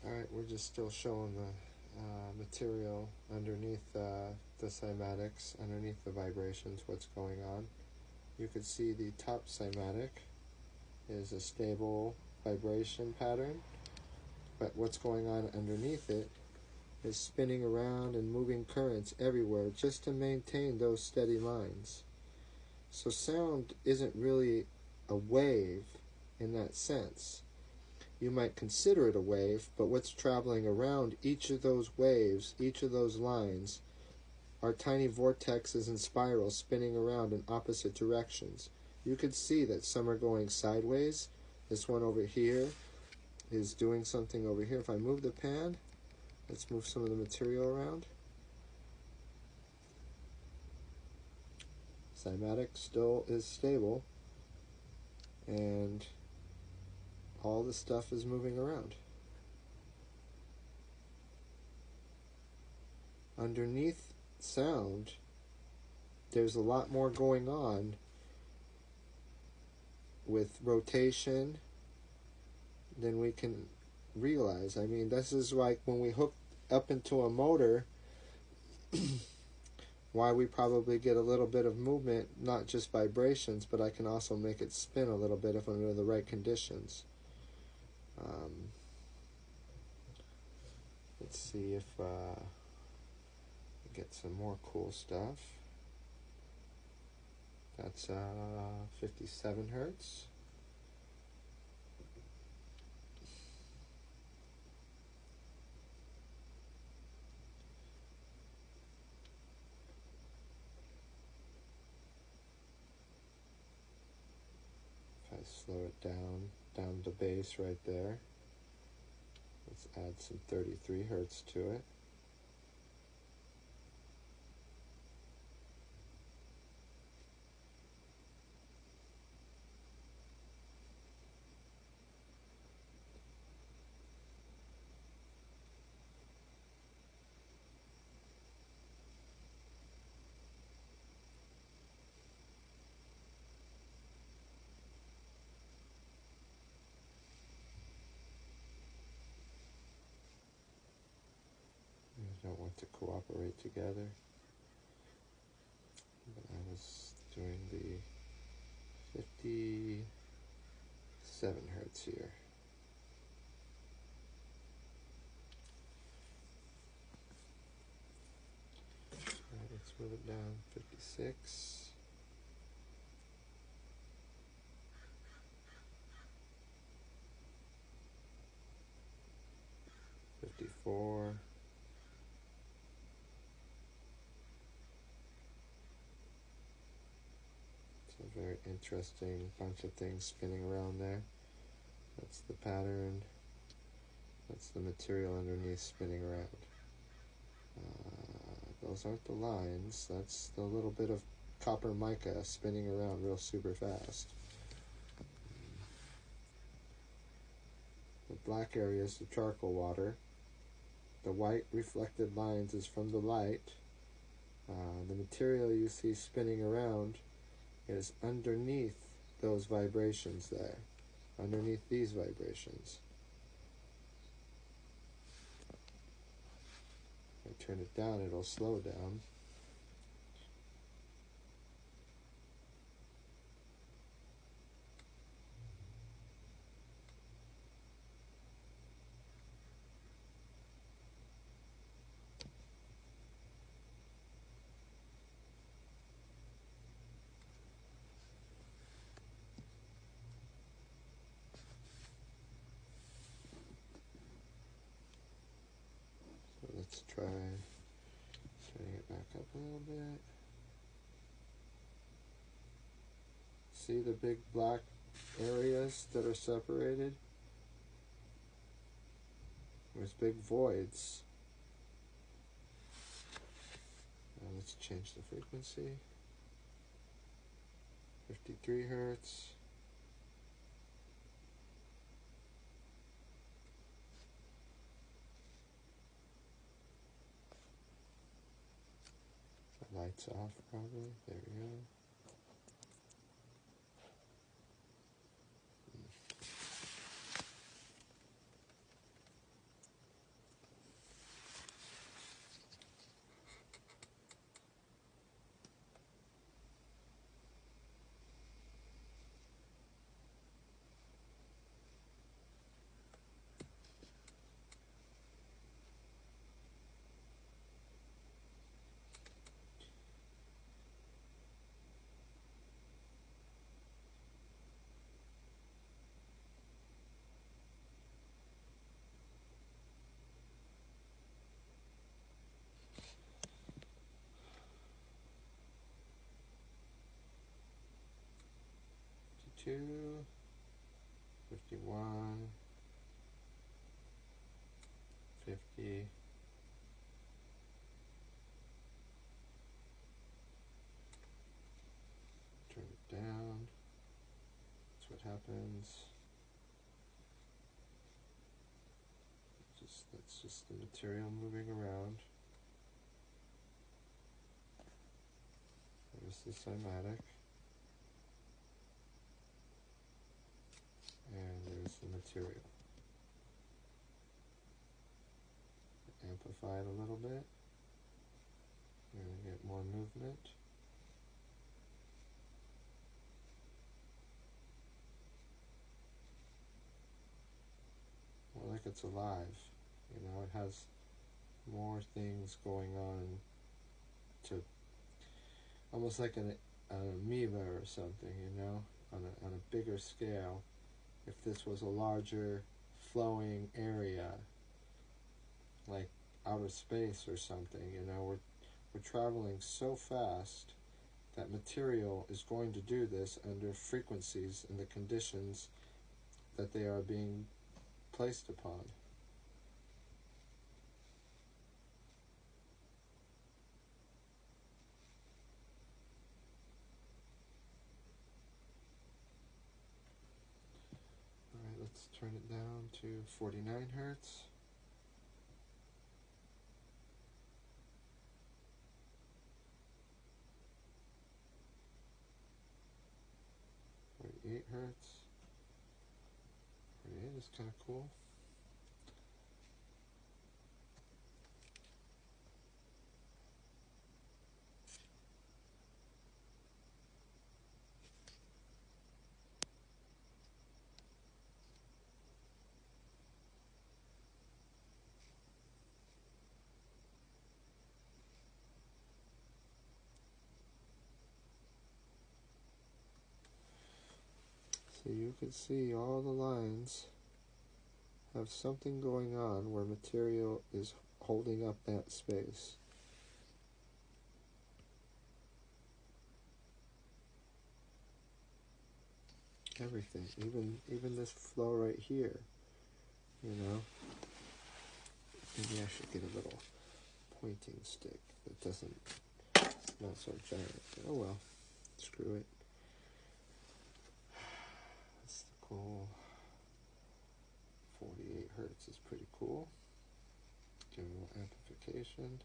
Alright, we're just still showing the material underneath the cymatics, underneath the vibrations, what's going on. You could see the top cymatic is a stable vibration pattern, but what's going on underneath it is spinning around and moving currents everywhere just to maintain those steady lines. So sound isn't really a wave in that sense. You might consider it a wave, but what's traveling around each of those waves, each of those lines, are tiny vortexes and spirals spinning around in opposite directions. You could see that some are going sideways. This one over here is doing something over here. If I move the pan, let's move some of the material around. Cymatic still is stable, and all the stuff is moving around. Underneath sound, there's a lot more going on with rotation than we can realize. I mean, this is like when we hook up into a motor, why we probably get a little bit of movement, not just vibrations, but I can also make it spin a little bit if I'm under the right conditions. Let's see if we get some more cool stuff. That's 57 hertz. If I slow it down the bass right there. Let's add some 33 hertz to it. Don't want to cooperate together, but I was doing the 57 hertz here. Alright, let's move it down. 56, 54, a very interesting bunch of things spinning around there. That's the pattern. That's the material underneath spinning around. Those aren't the lines. That's the little bit of copper mica spinning around real super fast. The black area is the charcoal water. The white reflected lines is from the light. The material you see spinning around is underneath those vibrations there, underneath these vibrations. If I turn it down, it'll slow down. Let's try turning it back up a little bit. See the big black areas that are separated? There's big voids. Now let's change the frequency. 53 hertz. The light's off probably. There we go. 52, 51, 50, turn it down. That's what happens. That's just the material moving around. There's the cymatic. And there's the material. Amplify it a little bit. You're going to get more movement. More like it's alive. You know, it has more things going on, to almost like an amoeba or something, you know, on a bigger scale. If this was a larger flowing area, like outer space or something, you know, we're traveling so fast that material is going to do this under frequencies and the conditions that they are being placed upon. Alright, let's turn it down to 49 hertz. Hertz. 48 is kind of cool. So you can see all the lines have something going on where material is holding up that space. Everything, even this flow right here, you know. Maybe I should get a little pointing stick that doesn't, it's not so giant. Oh well, screw it. That's the cool. 48 hertz is pretty cool. Give it a little amplification.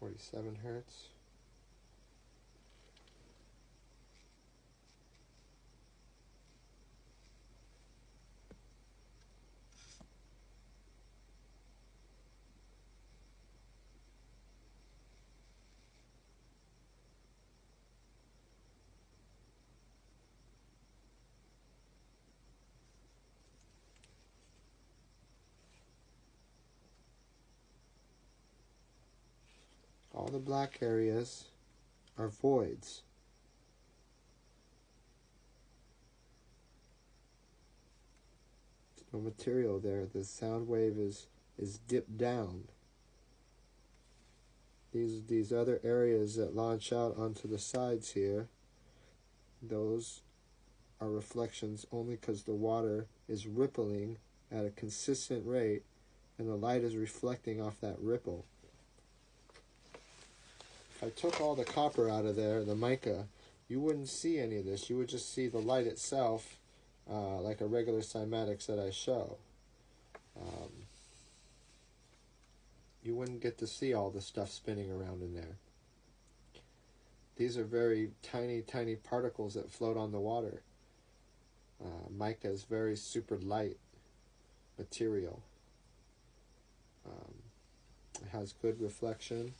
.47 hertz. All the black areas are voids. There's no material there. The sound wave is dipped down. These other areas that launch out onto the sides here, those are reflections only because the water is rippling at a consistent rate and the light is reflecting off that ripple. If I took all the copper out of there, the mica, you wouldn't see any of this. You would just see the light itself, like a regular cymatics that I show. You wouldn't get to see all the stuff spinning around in there. These are very tiny, tiny particles that float on the water. Mica is very super light material. It has good reflection.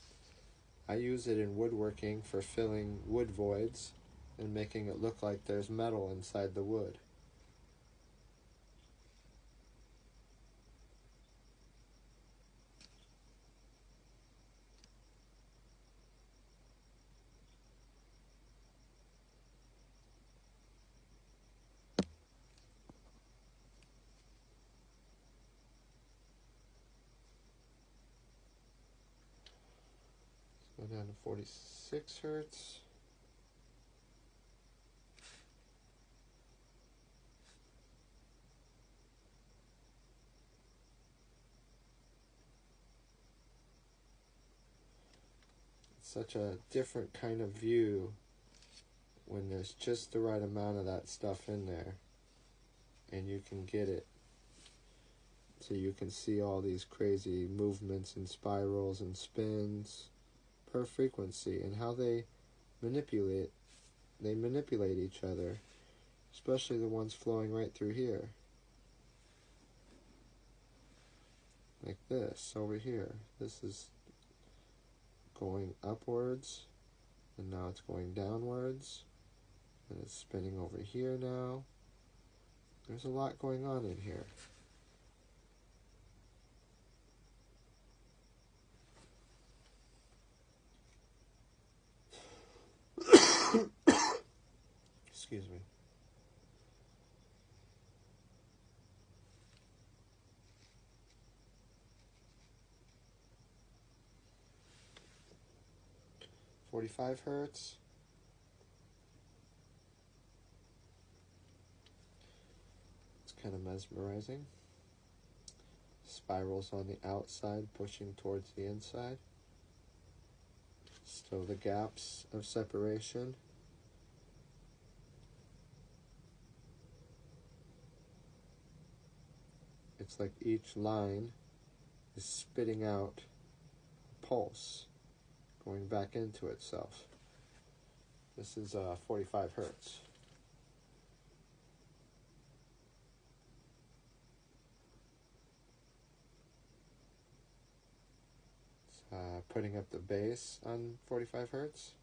I use it in woodworking for filling wood voids and making it look like there's metal inside the wood. down to 46 hertz. It's such a different kind of view when there's just the right amount of that stuff in there and you can get it. So you can see all these crazy movements and spirals and spins per frequency, and how they manipulate each other, especially the ones flowing right through here. Like this over here. This is going upwards, and now it's going downwards, and it's spinning over here now. There's a lot going on in here. Excuse me. .45 hertz. It's kind of mesmerizing. Spirals on the outside pushing towards the inside. Still the gaps of separation. It's like each line is spitting out a pulse, going back into itself. This is 45 hertz. It's putting up the bass on 45 hertz.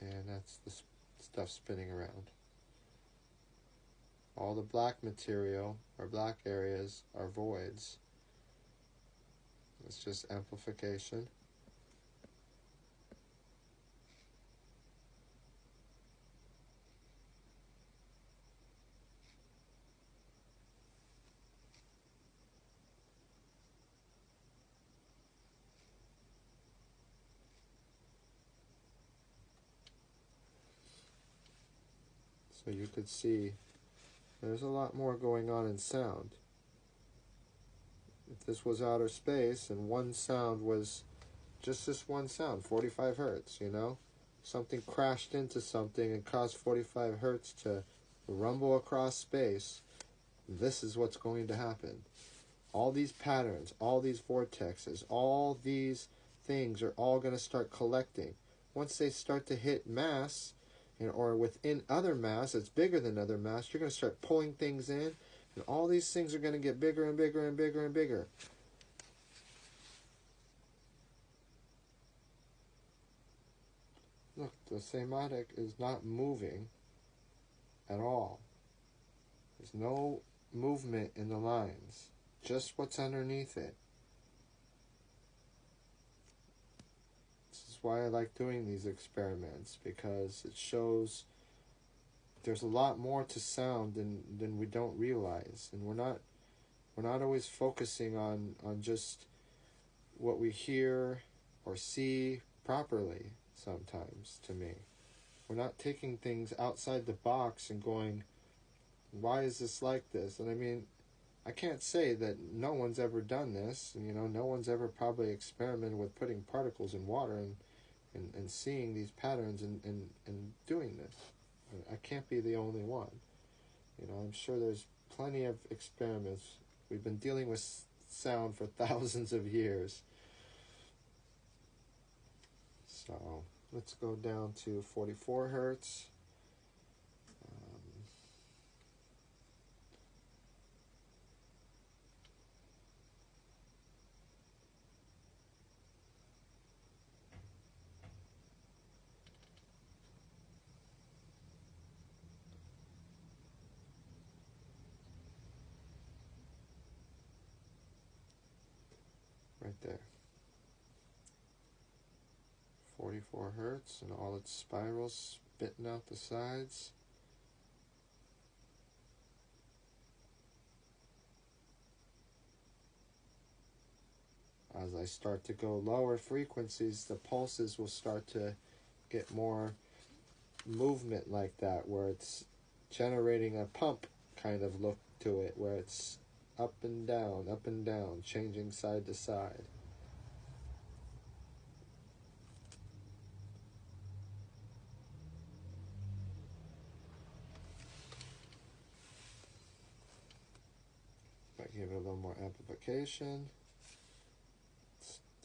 And that's the stuff spinning around. All the black material, or black areas, are voids. It's just amplification. So you could see there's a lot more going on in sound. If this was outer space and one sound was just this one sound, 45 hertz, you know? Something crashed into something and caused 45 hertz to rumble across space. This is what's going to happen. All these patterns, all these vortexes, all these things are all going to start collecting. Once they start to hit mass, or within other mass that's bigger than other mass, you're going to start pulling things in, and all these things are going to get bigger and bigger and bigger and bigger. Look, the cymatic is not moving at all. There's no movement in the lines, just what's underneath it. This is why I like doing these experiments, because it shows there's a lot more to sound than we don't realize, and we're not always focusing on just what we hear or see properly. Sometimes, to me, we're not taking things outside the box and going, why is this like this? And I mean, I can't say that no one's ever done this. You know, no one's ever probably experimented with putting particles in water and seeing these patterns and doing this. I can't be the only one. You know, I'm sure there's plenty of experiments. We've been dealing with sound for thousands of years. So let's go down to 44 hertz. Right there. 44 hertz, and all its spirals spitting out the sides. As I start to go lower frequencies, the pulses will start to get more movement like that, where it's generating a pump kind of look to it, where it's up and down, changing side to side. Might give it a little more amplification.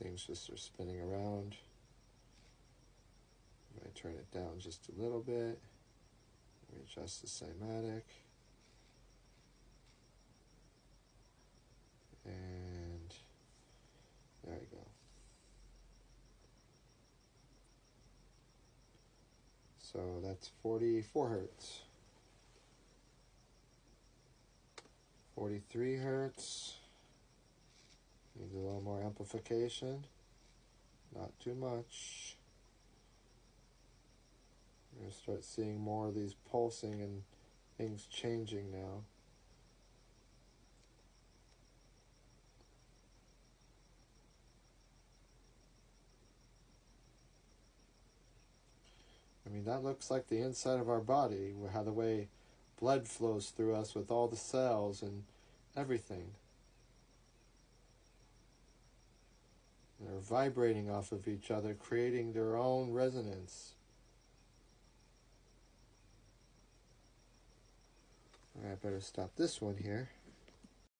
Things just are spinning around. Might turn it down just a little bit. Adjust the cymatic. And there we go. So that's 44 hertz. 43 hertz. Needs a little more amplification. Not too much. We're going to start seeing more of these pulsing and things changing now. I mean, that looks like the inside of our body, how the way blood flows through us with all the cells and everything. They're vibrating off of each other, creating their own resonance. I better stop this one here.